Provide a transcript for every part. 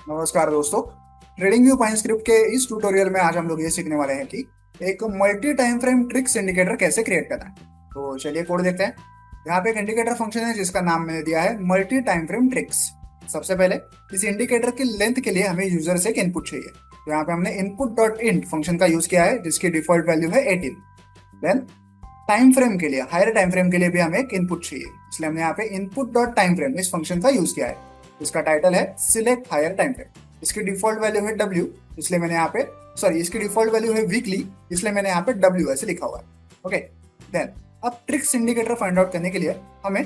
नमस्कार दोस्तों। Trading view pine script के इस ट्यूटोरियल में आज हम लोग ये सीखने वाले हैं कि एक multi time frame tricks indicator कैसे क्रिएट करना है। तो चलिए कोड देखते हैं। यहाँ पे एक इंडिकेटर फंक्शन है जिसका नाम मैंने दिया है मल्टी टाइम फ्रेम ट्रिक्स। सबसे पहले इस इंडिकेटर की लेंथ के लिए हमें यूजर से एक इनपुट चाहिए। तो यहाँ पे हमने इनपुट डॉट इंट फंक्शन का यूज किया है जिसकी डिफॉल्ट वैल्यू है 18। देन टाइम फ्रेम के लिए, हायर टाइम फ्रेम के लिए भी हमें एक इनपुट चाहिए, इसलिए हमने यहाँ पे इनपुट डॉट टाइम फ्रेम इस फंक्शन का यूज किया है। इसका टाइटल है सिलेक्ट हायर टाइम फ्रेम। इसकी डिफॉल्ट वैल्यू है डब्ल्यू, इसलिए मैंने यहाँ पे इसकी डिफॉल्ट वैल्यू है वीकली, इसलिए मैंने यहाँ पे डब्ल्यू ऐसे लिखा हुआ है। ओके। देन अब ट्रिक्स इंडिकेटर फाइंड आउट करने के लिए हमें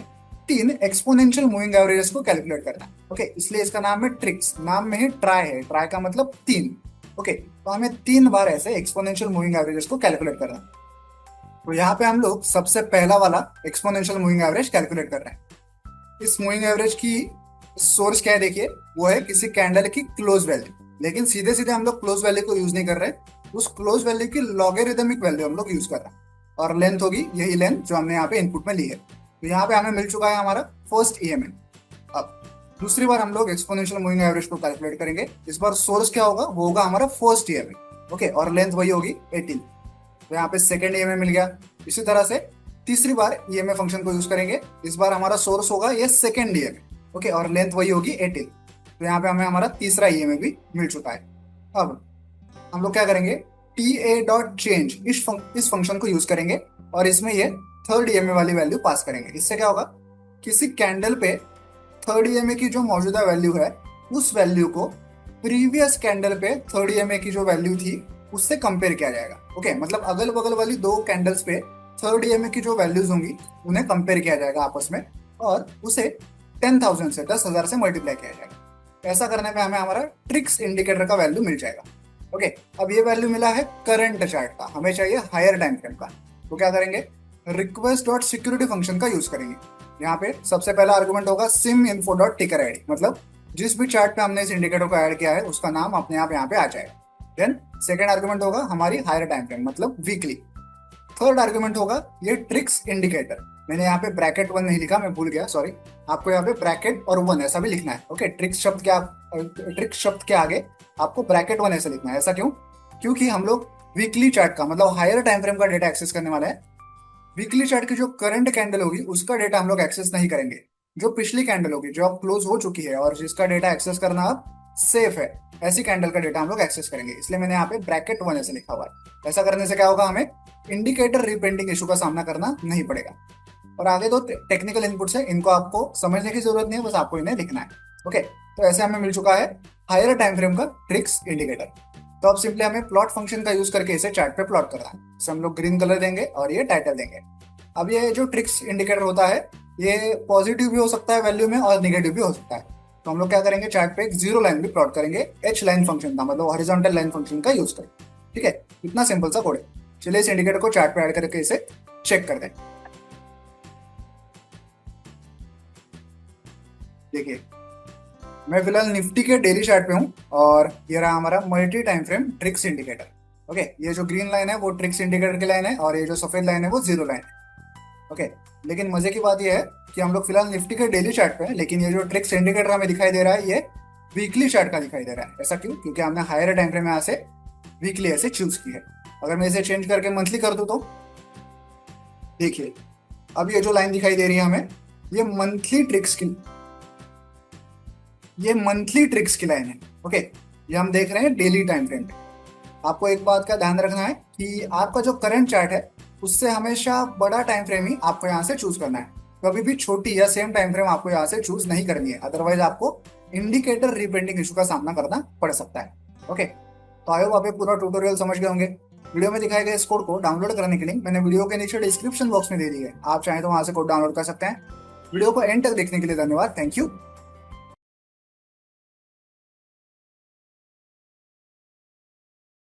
तीन एक्सपोनेंशियल मूविंग एवरेजेस को कैलकुलेट करना है। ओके, इसलिए इसका नाम है ट्रिक्स। नाम में ही ट्राई है, ट्राई का मतलब तीन। ओके, तो हमें तीन बार ऐसे एक्सपोनेंशियल मूविंग एवरेजेस को कैलकुलेट करना है। तो यहाँ पे हम लोग सबसे पहला वाला एक्सपोनेंशियल मूविंग एवरेज कैलकुलेट कर रहे हैं। इस मूविंग एवरेज की सोर्स क्या है देखिए, वो है किसी कैंडल की क्लोज वैल्यू। लेकिन सीधे सीधे हम लोग क्लोज वैल्यू को यूज नहीं कर रहे, उस क्लोज वैल्यू की लॉगरिदमिक वैल्यू हम लोग यूज कर रहे हैं। और लेंथ होगी यही लेंथ जो हमने यहाँ पे इनपुट में ली है। तो यहाँ पे हमें मिल चुका है हमारा फर्स्ट ईएमएफ। अब दूसरी बार हम लोग एक्सपोनेंशियल मूविंग एवरेज को कैलकुलेट करेंगे। इस बार सोर्स क्या होगा, वो होगा हमारा फर्स्ट ईएमएफ। ओके, और लेंथ वही होगी 18। तो यहाँ पे सेकेंड ईएमएफ मिल गया। इसी तरह से तीसरी बार ईएमएफ फंक्शन को यूज करेंगे। इस बार हमारा सोर्स होगा ये सेकेंड ईएमएफ। ओके, और लेंथ वही होगी 18। तो यहाँ पे हमें हमारा तीसरा ईएमएफ भी मिल चुका है। अब हम लोग क्या करेंगे, टी ए डॉट चेंज इस फंक्शन को यूज करेंगे और इसमें ये थर्ड ईएमएफ वाली वैल्यू पास करेंगे। इससे क्या होगा, किसी कैंडल पे थर्ड ईएमएफ की जो मौजूदा वैल्यू है उस वैल्यू को प्रीवियस कैंडल पे थर्ड ईएमएफ की जो वैल्यू थी उससे कंपेयर किया जाएगा। ओके, मतलब अगल बगल वाली दो कैंडल्स पे थर्ड ईएमएफ की जो वैल्यूज होंगी उन्हें कंपेयर किया जाएगा आपस में, और उसे 10,000 से 10,000 से मल्टीप्लाई किया जाएगा। ऐसा करने पे हमें हमारा ट्रिक्स इंडिकेटर का वैल्यू मिल जाएगा। ओके, अब ये वैल्यू मिला है करंट चार्ट का, हमें चाहिए हायर टाइम फ्रेम का। तो क्या करेंगे, रिक्वेस्ट डॉट सिक्योरिटी फंक्शन का यूज करेंगे। यहाँ पे सबसे पहला आर्गुमेंट होगा सिम इन्फो डॉट टिकर आईडी, मतलब जिस भी चार्ट पे हमने इस इंडिकेटर को ऐड किया है उसका नाम अपने आप यहाँ पे आ जाएगा। देन सेकेंड आर्गुमेंट होगा हमारी हायर टाइम फ्रेम, मतलब वीकली। थर्ड आर्गुमेंट होगा ये ट्रिक्स इंडिकेटर। मैंने यहाँ पे ब्रैकेट 1 नहीं लिखा, मैं भूल गया, सॉरी। आपको यहाँ पे ब्रैकेट और 1 ऐसा भी लिखना है। ओके, ट्रिक्स शब्द के आगे आपको ब्रैकेट 1 ऐसा लिखना है। ऐसा क्यों? क्योंकि हम लोग वीकली चार्ट का मतलब हायर टाइम फ्रेम का डेटा एक्सेस करने वाला है। वीकली चार्ट की जो करंट कैंडल होगी उसका डेटा हम लोग एक्सेस नहीं करेंगे। जो पिछली कैंडल होगी जो अब क्लोज हो चुकी है और जिसका डेटा एक्सेस करना अब सेफ है, ऐसी कैंडल का डेटा हम लोग एक्सेस करेंगे। इसलिए मैंने यहाँ पे ब्रैकेट 1 ऐसे लिखा हुआ है। ऐसा करने से क्या होगा, हमें इंडिकेटर रीप्रिंटिंग इशू का सामना करना नहीं पड़ेगा। और आगे दो टेक्निकल इनपुट्स है, इनको आपको समझने की जरूरत नहीं है, बस आपको इन्हें लिखना है। ओके, तो ऐसे हमें मिल चुका है हायर टाइम फ्रेम का ट्रिक्स इंडिकेटर। तो अब सिंपली हमें प्लॉट फंक्शन का यूज करके इसे चार्ट पे प्लॉट करना है। इसे हम लोग ग्रीन कलर देंगे और ये टाइटल देंगे। अब ये जो ट्रिक्स इंडिकेटर होता है ये पॉजिटिव भी हो सकता है वैल्यू में और निगेटिव भी हो सकता है। तो हम लोग क्या करेंगे, चार्ट पे एक जीरो लाइन भी प्लॉट करेंगे एच लाइन फंक्शन का, मतलब हॉरिजॉन्टल लाइन फंक्शन का यूज करें। ठीक है, इतना सिंपल सा कोड है। चलिए इस इंडिकेटर को चार्ट पे ऐड करके इसे चेक कर दें। देखिए, मैं फिलहाल निफ्टी के डेली चार्ट पे हूँ और ये रहा हमारा multi time frame tricks indicator. Okay, ये जो ग्रीन लाइन है वो ट्रिक्स इंडिकेटर की लाइन है और ये जो सफेद लाइन है वो जीरो लाइन है। ओके, लेकिन मजे की बात यह है कि हम लोग फिलहाल निफ्टी के डेली चार्ट पे हैं, लेकिन ये जो ट्रिक्स इंडिकेटर हमें दिखाई दे रहा है ये वीकली चार्ट का दिखाई दे रहा है। ऐसा क्यों? क्योंकि हमने हायर टाइम फ्रेम में यहाँ से वीकली ऐसे चूज की है। अगर मैं इसे चेंज करके मंथली कर दूं तो देखिए, अब ये जो लाइन दिखाई दे रही है हमें, ये मंथली ट्रिक्स की लाइन है। ओके, ये हम देख रहे हैं डेली टाइम फ्रेम पे। आपको एक बात का ध्यान रखना है कि आपका जो करंट चार्ट है उससे हमेशा बड़ा टाइम फ्रेम ही आपको यहाँ से चूज करना है। कभी भी छोटी या सेम टाइम फ्रेम आपको यहाँ से चूज नहीं करनी है, अदरवाइज आपको इंडिकेटर रीप्रिंटिंग इशू का सामना करना पड़ सकता है। ओके, तो आई होप आप ये पूरा ट्यूटोरियल समझ गए होंगे। वीडियो में दिखाए गए इस कोड को डाउनलोड करने के लिंक मैंने वीडियो के नीचे डिस्क्रिप्शन बॉक्स में दे दी है। आप चाहें तो वहां से कोड डाउनलोड कर सकते हैं। वीडियो को एंड तक देखने के लिए धन्यवाद। Thank you.